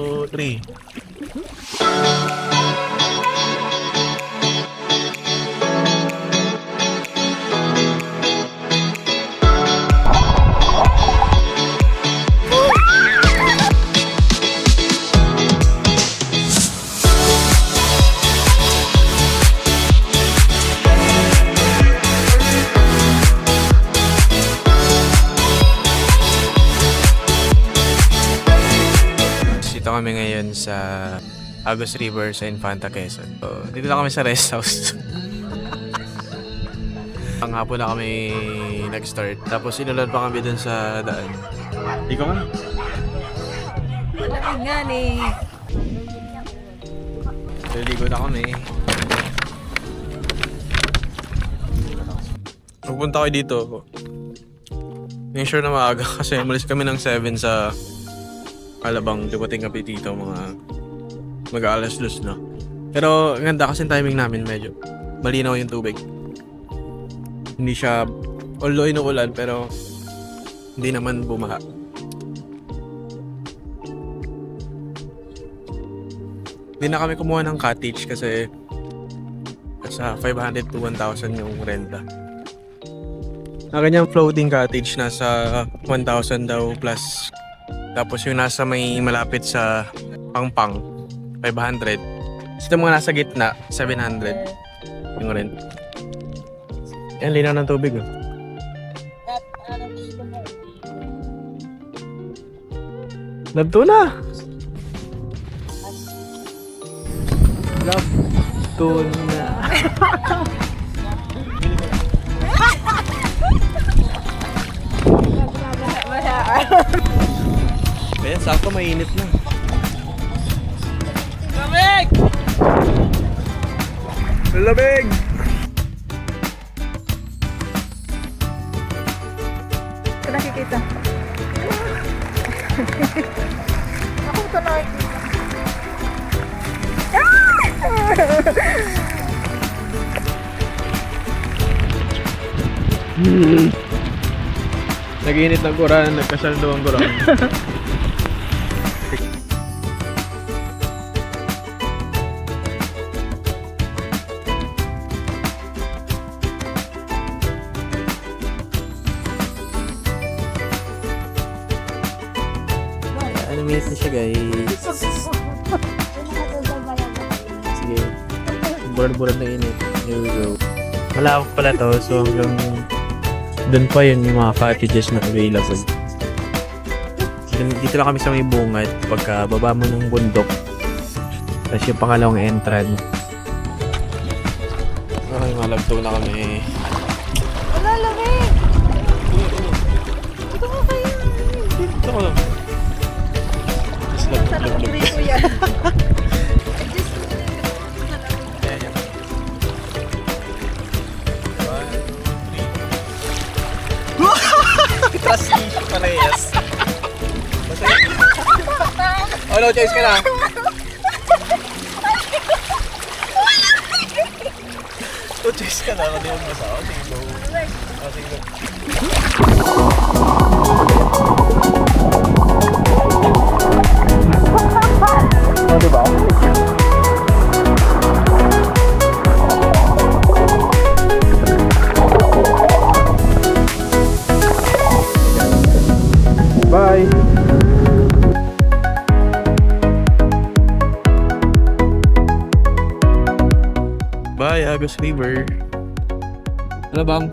2, 3. Dito kami ngayon sa Agus River sa Infanta, Quezon. So, dito na kami sa rest house. Ang hapon na kami nag-start. Tapos inulad pa kami dun sa daan. Ikaw ka? Malamig nga eh. Liligo na kami. Pupunta kayo dito. Make sure na maaga kasi umalis kami ng 7 sa Alabang. Dumating kami dito mga mag-alas-dos na. Pero ang ganda kasi timing namin, medyo malinaw yung tubig. Hindi siya, although inuulan, pero hindi naman bumaha. Hindi na kami kumuha ng cottage kasi sa 500 to 1,000 yung renta. Ang kanyang floating cottage nasa 1,000 daw plus. Tapos yung nasa may malapit sa Pangpang, 500. Ito mga nasa gitna, 700 yung rent. Yan, linaw ng tubig oh. Love tuna! Love tuna! Ayan, sakto mainit na. Lamig! Lamig! Ito nakikita. Ako ito nakikita. Nag-iinit ng Quran, nagkasaldo ang Quran. Ano minutes na siya guys? Sige. Burad-burad na init. Here we go. Malawak pala to, so hanggang doon pa yun yung mga cottages na available. Dito lang kami sa may bungad pagka baba mo ng bundok. Tapos yung pangalawang entrance. Ay, malagto na kami. Wala lamig! Ito ka kayo. Dito ko lang. Sa labi ko yan. Trust issue parehas. Oh, no choice ka na. No choice ka na. Hindi mo masawa. Sige, go. Oh, sige, go. Oh, diba? Bye! Bye, Agus River. Ano bang?